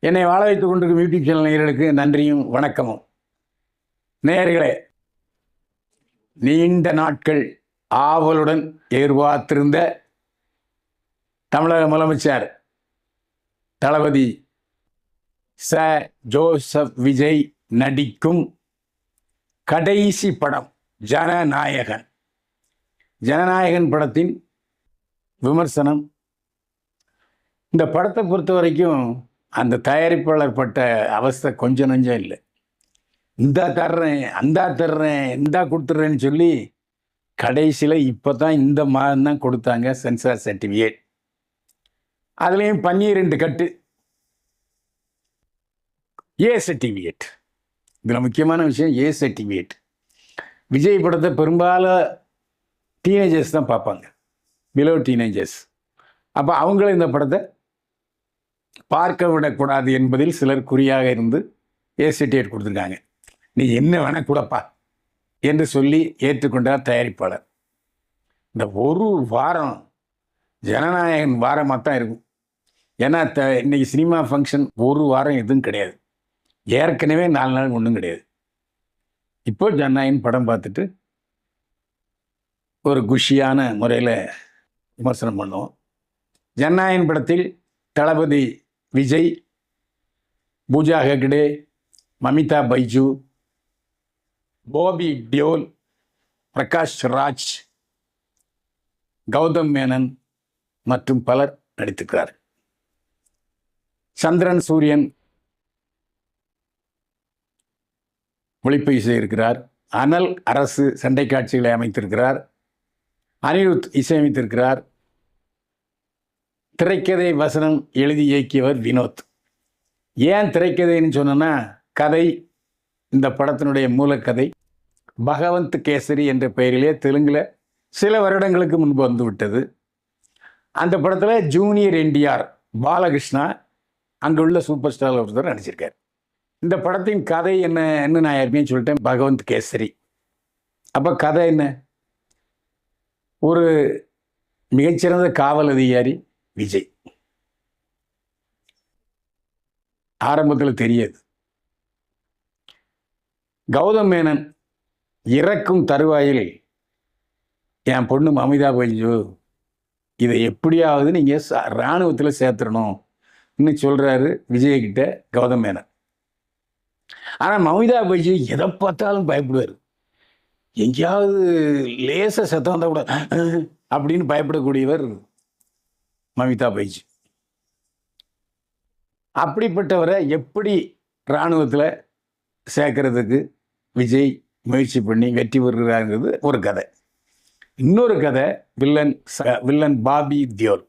என்னை வாழ வைத்துக் கொண்டிருக்கும் யூடியூப் சேனல் நேயர்களுக்கு நன்றியும் வணக்கமும். நேயர்களே, நீண்ட நாட்கள் ஆவலுடன் எதிர்பார்த்திருந்த தமிழக முதலமைச்சர் தளபதி ச ஜோசப் விஜய் நடிக்கும் கடைசி படம் ஜனநாயகன். ஜனநாயகன் படத்தின் விமர்சனம். இந்த படத்தை பொறுத்த வரைக்கும் அந்த தயாரிப்பாளர் பட்ட அவஸ்தை கொஞ்சம் நஞ்சம் இல்லை. இந்தா தர்றேன், அந்தா தர்றேன், இந்தா கொடுத்துட்றேன்னு சொல்லி கடைசியில் இப்போ தான் இந்த மாதம் தான் கொடுத்தாங்க சென்சார் சர்டிஃபிகேட். அதுலேயும் 12 கட்டு ஏ சர்டிஃபிகேட். இதில் முக்கியமான விஷயம் ஏ சர்டிஃபிகேட். விஜய் படத்தை பெரும்பாலும் டீனேஜர்ஸ் தான் பார்ப்பாங்க, பிலோ டீனேஜர்ஸ். அப்போ அவங்கள இந்த படத்தை பார்க்க விடக்கூடாது என்பதில் சிலர் குறியாக இருந்து ஏ சர்டிஃபிகேட் கொடுத்துருக்காங்க. நீ என்ன வேணா கூடப்பா என்று சொல்லி ஏற்றுக்கொண்டார் தயாரிப்பாளர். இந்த ஒரு வாரம் ஜனநாயகன் வாரமாக தான் இருக்கும். ஏன்னா இன்னைக்கு சினிமா ஃபங்க்ஷன் ஒரு வாரம் எதுவும் கிடையாது. ஏற்கனவே 4 நாள் ஒன்றும் கிடையாது. இப்போ ஜனநாயகன் படம் பார்த்துட்டு ஒரு குஷியான முறையில் விமர்சனம் பண்ணுவோம். ஜனநாயகன் படத்தில் தளபதி விஜய், பூஜா ஹெக்டே, மமிதா பைஜு, பாபி டியோல், பிரகாஷ் ராஜ், கௌதம் மேனன் மற்றும் பலர் நடித்திருக்கிறார். சந்திரன் சூரியன் ஒளிப்பதிவு செய்திருக்கிறார். அனல் அரசு சண்டை காட்சிகளை அமைத்திருக்கிறார். அனிருத் இசையமைத்திருக்கிறார். திரைக்கதை வசனம் எழுதி இயக்கியவர் வினோத். ஏன் திரைக்கதைன்னு சொன்னோன்னா, கதை, இந்த படத்தினுடைய மூலக்கதை பகவந்த் கேசரி என்ற பெயரிலே தெலுங்கில் சில வருடங்களுக்கு முன்பு வந்து விட்டது. அந்த படத்தில் ஜூனியர் என்டிஆர் பாலகிருஷ்ணா அங்கே உள்ள சூப்பர் ஸ்டார் ஒருத்தர் நடிச்சிருக்கார். இந்த படத்தின் கதை என்ன நான் ஏற்கனவே சொல்லிட்டேன், பகவந்த் கேசரி. அப்போ கதை என்ன? ஒரு மிகச்சிறந்த காவல் அதிகாரி விஜய். ஆரம்பத்தில் தெரியாது. கௌதம் மேனன் இறக்கும் தருவாயில் என் பொண்ணு மமிதா பைஜு இதை எப்படியாவது நீங்கள் இராணுவத்தில் சேர்த்துடணும்னு சொல்கிறாரு விஜய்கிட்ட கௌதம் மேனன். ஆனால் மமிதா பைஜு எதை பார்த்தாலும் பயப்படுவார். எங்கேயாவது லேச சத்தம் வந்தால் கூட அப்படின்னு பயப்படக்கூடியவர் மமிதா பைஜு. அப்படிப்பட்டவரை எப்படி இராணுவத்தில் சேர்க்கறதுக்கு விஜய் முயற்சி பண்ணி வெற்றி பெறுகிறாங்கிறது ஒரு கதை. இன்னொரு கதை வில்லன் பாபி தியோல்.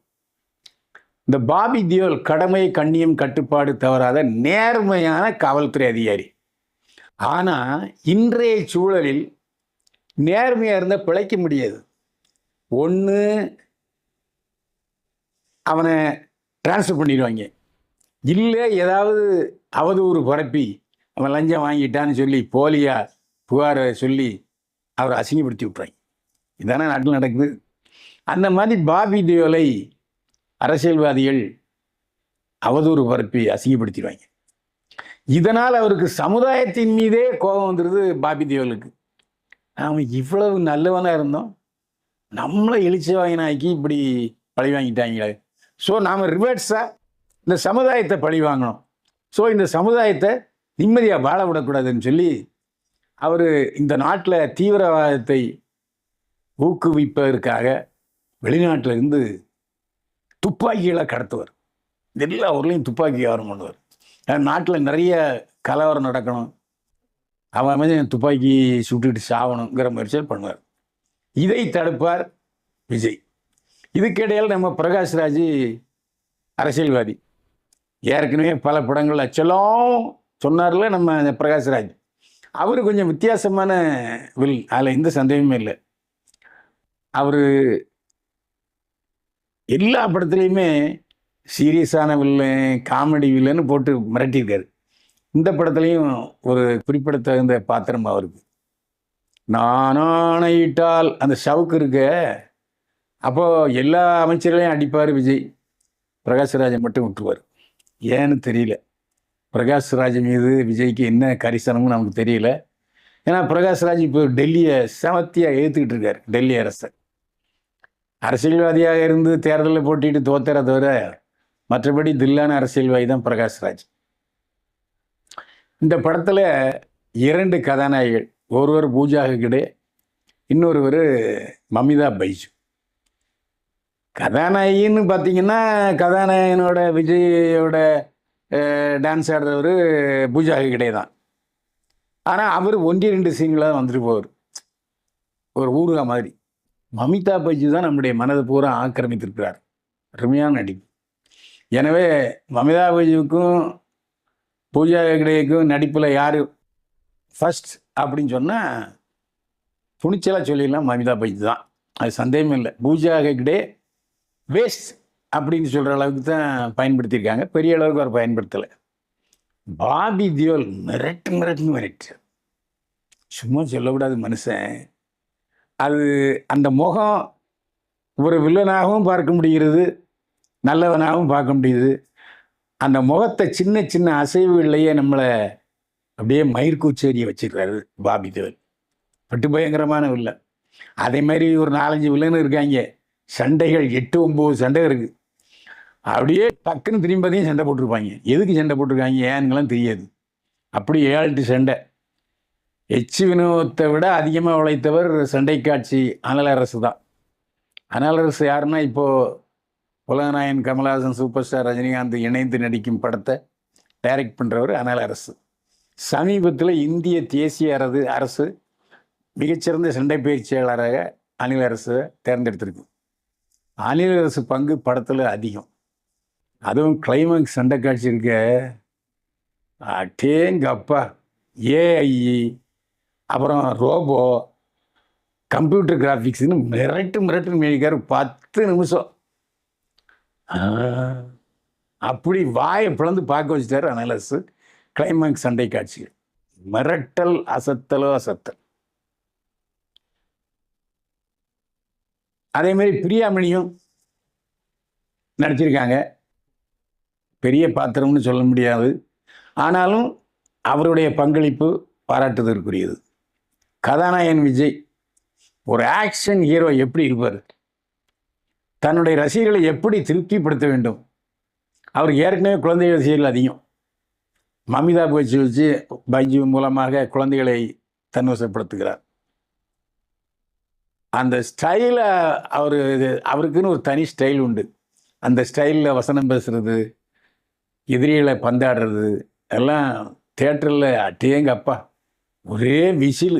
இந்த பாபி தியோல் கடமை, கண்ணியம், கட்டுப்பாடு தவறாத நேர்மையான காவல்துறை அதிகாரி. ஆனால் இன்றைய சூழலில் நேர்மையாக இருந்தால் பிழைக்க முடியாது. ஒன்று அவனை டிரான்ஸ்ஃபர் பண்ணிடுவாங்க, இல்லை ஏதாவது அவதூறு பரப்பி அவன் லஞ்சம் வாங்கிட்டான்னு சொல்லி போலியா புகாரை சொல்லி அவரை அசிங்கப்படுத்தி விட்றாங்க. இதானே நாட்டில் நடக்குது. அந்த மாதிரி பாபி தியோலை அரசியல்வாதிகள் அவதூறு பரப்பி அசிங்கப்படுத்திடுவாங்க. இதனால் அவருக்கு சமுதாயத்தின் மீதே கோபம் வந்துடுது. பாபி தியோலுக்கு அவன் இவ்வளவு நல்லவனாக இருந்தோம், நம்மளை எழுச்சிவாயினாக்கி இப்படி பழி வாங்கிட்டாங்களே. ஸோ நாம் ரிவர்ஸாக இந்த சமுதாயத்தை பழி வாங்கணும். ஸோ இந்த சமுதாயத்தை நிம்மதியாக வாழ விடக்கூடாதுன்னு சொல்லி அவர் இந்த நாட்டில் தீவிரவாதத்தை ஊக்குவிப்பதற்காக வெளிநாட்டில் இருந்து துப்பாக்கிகளை கடத்துவார். எல்லா ஊர்லேயும் துப்பாக்கி வியாபாரம் பண்ணுவார். நாட்டில் நிறைய கலவரம் நடக்கணும், அவன் துப்பாக்கி சுட்டுக்கிட்டு சாவணுங்கிற முயற்சிகள் பண்ணுவார். இதை தடுப்பார் விஜய். இதுக்கிடையில் நம்ம பிரகாஷ் ராஜ் அரசியல்வாதி, ஏற்கனவே பல படங்கள் அச்சலாம் சொன்னார்ல நம்ம பிரகாஷ் ராஜ். அவர் கொஞ்சம் வித்தியாசமான வில், அதில் எந்த சந்தேகமே இல்லை. அவர் எல்லா படத்துலையுமே சீரியஸான வில்லன், காமெடி வில்லன்னு போட்டு மிரட்டியிருக்காரு. இந்த படத்துலையும் ஒரு குறிப்பிடத்தகுந்த பாத்திரம் அவருக்கு. நான் ஆணையிட்டால் அந்த ஷவுக்கு இருக்க. அப்போது எல்லா அமைச்சர்களையும் அடிப்பார் விஜய், பிரகாஷ்ராஜை மட்டும் விட்டுருவார். ஏன்னு தெரியல. பிரகாஷ்ராஜ் மீது விஜய்க்கு என்ன கரிசனம்னு நமக்கு தெரியல. ஏன்னா பிரகாஷ்ராஜ் இப்போ டெல்லியை சமத்தியாக ஏற்றுக்கிட்டு இருக்கார். டெல்லி அரசை அரசியல்வாதியாக இருந்து தேர்தலில் போட்டிட்டு தோத்தர தவிர மற்றபடி தில்லான அரசியல்வாதி தான் பிரகாஷ்ராஜ். இந்த படத்தில் 2 கதாநாயகிகள், ஒருவர் பூஜா ஹெக்டே, இன்னொருவர் மமிதா பைஜு. கதாநாயகின்னு பார்த்தீங்கன்னா கதாநாயகனோட விஜயோட டான்ஸ் ஆடுறவர் பூஜா ஹெக்டே தான். ஆனால் அவர் 1-2 சீன்களாக வந்துட்டு போவார், ஒரு ஊருகா மாதிரி. மமிதா பைஜு தான் நம்முடைய மனதை பூரா ஆக்கிரமித்திருக்கிறார். அருமையான நடிப்பு. எனவே மமிதா பைஜுவுக்கும் பூஜா ஹெக்டேக்கும் நடிப்பில் யார் ஃபர்ஸ்ட் அப்படின்னு சொன்னால் துணிச்சலாக சொல்லிடலாம், மமிதா பைஜு தான். அது சந்தேகமே இல்லை. பூஜா ஹெக்டே வேஸ்ட் அப்படின்னு சொல்கிற அளவுக்கு தான் பயன்படுத்தியிருக்காங்க, பெரிய அளவுக்கு அவர் பயன்படுத்தலை. பாபி தியோல் மிரட்டு சும்மா சொல்லக்கூடாது மனுஷன். அது அந்த முகம் ஒரு வில்லனாகவும் பார்க்க முடிகிறது, நல்லவனாகவும் பார்க்க முடியுது. அந்த முகத்தை சின்ன சின்ன அசைவுகள்லையே நம்மளை அப்படியே மயிர்கூச்சேரியை வச்சுக்கிறாரு பாபி தியோல். பட்டு பயங்கரமான வில்லன். அதே மாதிரி ஒரு 4-5 வில்லன் இருக்காங்க. சண்டைகள் 8-9 சண்டை இருக்குது. அப்படியே டக்குன்னு திரும்பதையும் சண்டை போட்டிருப்பாங்க. எதுக்கு சண்டை போட்டிருக்காங்க ஏன்னுங்களாம் தெரியாது. அப்படி 7-8 சண்டை. வினோத்தை விட அதிகமாக உழைத்தவர் சண்டை காட்சி அனலரசு தான். அனலரசு யாருன்னா இப்போது உலகநாயகன் கமல்ஹாசன், சூப்பர் ஸ்டார் ரஜினிகாந்த் இணைந்து நடிக்கும் படத்தை டைரக்ட் பண்ணுறவர் அனலரசு. சமீபத்தில் இந்திய தேசிய அரசு மிகச்சிறந்த சண்டை பயிற்சியாளராக அனிலரசை தேர்ந்தெடுத்திருக்கு. அனிலரசு பங்கு படத்தில் அதிகம். அதுவும் கிளைமாக்ஸ் சண்டை காட்சி இருக்க, அட்டேங்கப்பா, ஏஐ, அப்புறம் ரோபோ, கம்ப்யூட்டர் கிராஃபிக்ஸ்னு மிரட்டு மேய்க்கார் 10 நிமிஷம். அப்படி வாயை பிளந்து பார்க்க வச்சுட்டார் அனலரசு. கிளைமாக்ஸ் சண்டை காட்சிகள் மிரட்டல், அசத்தலோ அசத்தல். அதே மாதிரி பிரியாமணியும் நடிச்சிருக்காங்க. பெரிய பாத்திரம்னு சொல்ல முடியாது, ஆனாலும் அவருடைய பங்களிப்பு பாராட்டுதற்குரியது. கதாநாயகன் விஜய் ஒரு ஆக்ஷன் ஹீரோ எப்படி இருப்பார், தன்னுடைய ரசிகர்களை எப்படி திருப்திப்படுத்த வேண்டும். அவருக்கு ஏற்கனவே குழந்தை ரசிகர்கள் அதிகம். மமிதா பைஜு மூலமாக குழந்தைகளை தன்வசப்படுத்துகிறார். அந்த ஸ்டைலை அவருக்குன்னு ஒரு தனி ஸ்டைல் உண்டு. அந்த ஸ்டைலில் வசனம் பேசுறது, எதிரிகளை பந்தாடுறது எல்லாம் தியேட்டரில் அட்டேங்க அப்பா, ஒரே விசில்,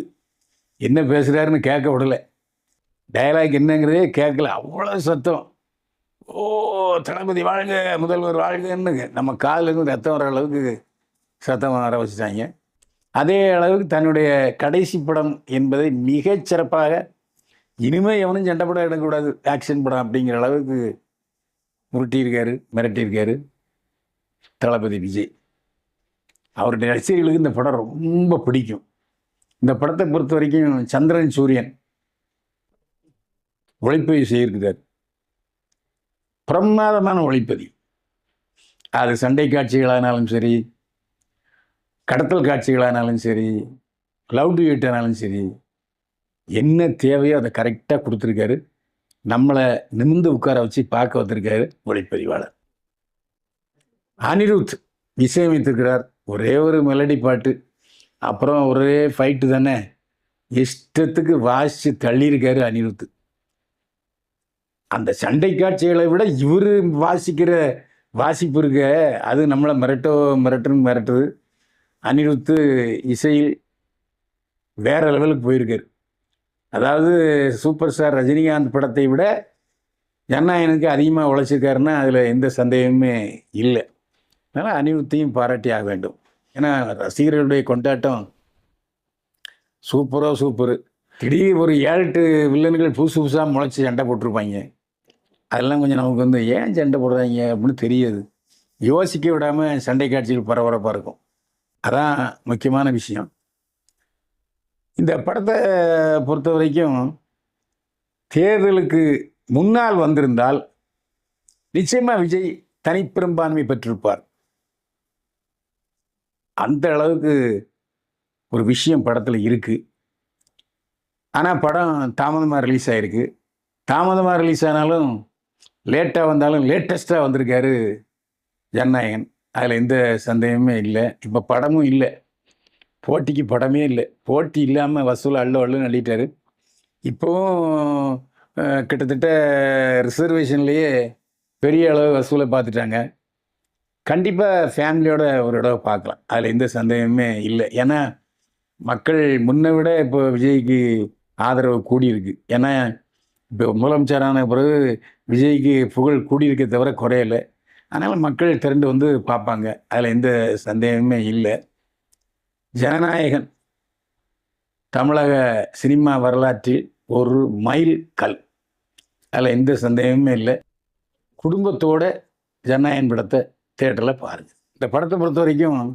என்ன பேசுகிறாருன்னு கேட்க விடலை, டயலாக் என்னங்கிறதே கேட்கல, அவ்வளோ சத்தம். ஓ தளபதி வாழ்க, முதல்வர் வாழ்கன்னு நம்ம காலிலேருந்து ரத்தம் வர அளவுக்கு சத்தம் வர வச்சுட்டாங்க. அதே அளவுக்கு தன்னுடைய கடைசி படம் என்பதை மிகச்சிறப்பாக, இனிமேல் எவனும் சண்டை படம் எடுக்கக்கூடாது, ஆக்ஷன் படம் அப்படிங்கிற அளவுக்கு உருட்டியிருக்காரு, மிரட்டியிருக்காரு தளபதி விஜய். அவருடைய ரசிகர்களுக்கு இந்த படம் ரொம்ப பிடிக்கும். இந்த படத்தை பொறுத்த வரைக்கும் சந்திரன் சூரியன் ஒளிப்பதிவு செய்திருக்கிறார். பிரமாதமான ஒளிப்பதிவு. அது சண்டை காட்சிகளானாலும் சரி, கடத்தல் காட்சிகளானாலும் சரி, லவ் டுயட் ஆனாலும் சரி, என்ன தேவையோ அதை கரெக்டாக கொடுத்துருக்காரு. நம்மளை நிமிர்ந்து உட்கார வச்சு பார்க்க வந்திருக்காரு ஒளிப்பதிவாளர். அனிருத் இசையமைத்திருக்கிறார். ஒரே ஒரு மெலடி பாட்டு, அப்புறம் ஒரே ஃபைட்டு தானே, இஷ்டத்துக்கு வாசித்து தள்ளியிருக்காரு அனிருத். அந்த சண்டை காட்சிகளை விட இவர் வாசிக்கிற வாசிப்பு இருக்க, அது நம்மளை மிரட்டுது. அனிருத்து இசையில் வேற லெவலுக்கு போயிருக்காரு. அதாவது சூப்பர் ஸ்டார் ரஜினிகாந்த் படத்தை விட ஜனநாயகனுக்கு அதிகமாக உழைச்சிருக்காருன்னா அதில் எந்த சந்தேகமே இல்லை. அதனால் அனிருத்தையும் பாராட்டி ஆக வேண்டும். ஏன்னா ரசிகர்களுடைய கொண்டாட்டம் சூப்பரு. திடீர் ஒரு 7-8 வில்லன்கள் புதுசாக முளைச்சி சண்டை போட்டிருப்பாங்க. அதெல்லாம் கொஞ்சம் நமக்கு ஏன் சண்டை போடுறாங்க அப்படின்னு தெரியாது. யோசிக்க விடாமல் சண்டை காட்சிகள் பரபரப்பாக இருக்கும். அதான் முக்கியமான விஷயம். இந்த படத்தை பொறுத்த வரைக்கும் தேர்தலுக்கு முன்னால் வந்திருந்தால் நிச்சயமாக விஜய் தனிப்பெரும்பான்மை பெற்றிருப்பார். அந்த அளவுக்கு ஒரு விஷயம் படத்தில் இருக்குது. ஆனால் படம் தாமதமாக ரிலீஸ் ஆகிருக்கு. தாமதமாக ரிலீஸ் ஆனாலும் லேட்டாக வந்தாலும் லேட்டஸ்ட்டாக வந்திருக்காரு ஜனநாயகன். அதில் எந்த சந்தேகமே இல்லை. இப்போ படமும் இல்லை, போட்டிக்கு படமே இல்லை. போட்டி இல்லாமல் வசூல் அள்ளுன்னு அள்ளிட்டாரு. இப்போவும் கிட்டத்தட்ட ரிசர்வேஷன்லேயே பெரிய அளவு வசூலை பார்த்துட்டாங்க. கண்டிப்பாக ஃபேமிலியோட ஒரு தடவை பார்க்கலாம், அதில் எந்த சந்தேகமே இல்லை. ஏன்னா மக்கள் முன்னை விட இப்போ விஜய்க்கு ஆதரவு கூடியிருக்கு. ஏன்னா இப்போ முதலமைச்சரான பிறகு விஜய்க்கு புகழ் கூடியிருக்க தவிர குறையலை. அதனால் மக்கள் திரண்டு வந்து பார்ப்பாங்க, அதில் எந்த சந்தேகமே இல்லை. ஜனநாயகன் தமிழக சினிமா வரலாற்றில் ஒரு மைல் கல், அதில் எந்த சந்தேகமே இல்லை. குடும்பத்தோட ஜனநாயகன் படத்தை தியேட்டரில் பாருங்கள். இந்த படத்தை பொறுத்த வரைக்கும்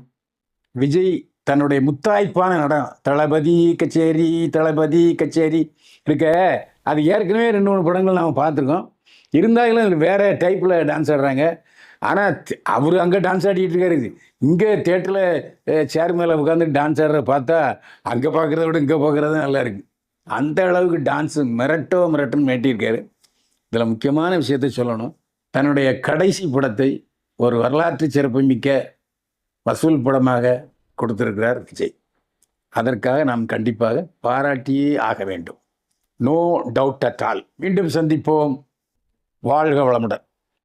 விஜய் தன்னுடைய முத்தாய்ப்பான நடம் தளபதி கச்சேரி தளபதி கச்சேரி இருக்க, அது ஏற்கனவே 2-3 படங்கள் நாம் பார்த்துருக்கோம். இருந்தாலும் வேறு டைப்பில் டான்ஸ் ஆடுறாங்க. ஆனால் அவர் அங்கே டான்ஸ் ஆடிக்கிட்டு இருக்காரு, இங்கே தியேட்டரில் சேர் மேலே உட்காந்து டான்ஸ் ஆடுறத பார்த்தா அங்கே பார்க்குறத விட இங்கே பார்க்குறது நல்லா இருக்குது. அந்த அளவுக்கு டான்ஸு மிரட்டுன்னு மேட்டியிருக்காரு. இதில் முக்கியமான விஷயத்தை சொல்லணும், தன்னுடைய கடைசி படத்தை ஒரு வரலாற்று சிறப்புமிக்க வசூல் படமாக கொடுத்திருக்கிறார் விஜய். அதற்காக நாம் கண்டிப்பாக பாராட்டியே ஆக வேண்டும். No doubt at all. மீண்டும் சந்திப்போம். வாழ்க வளமுடன்.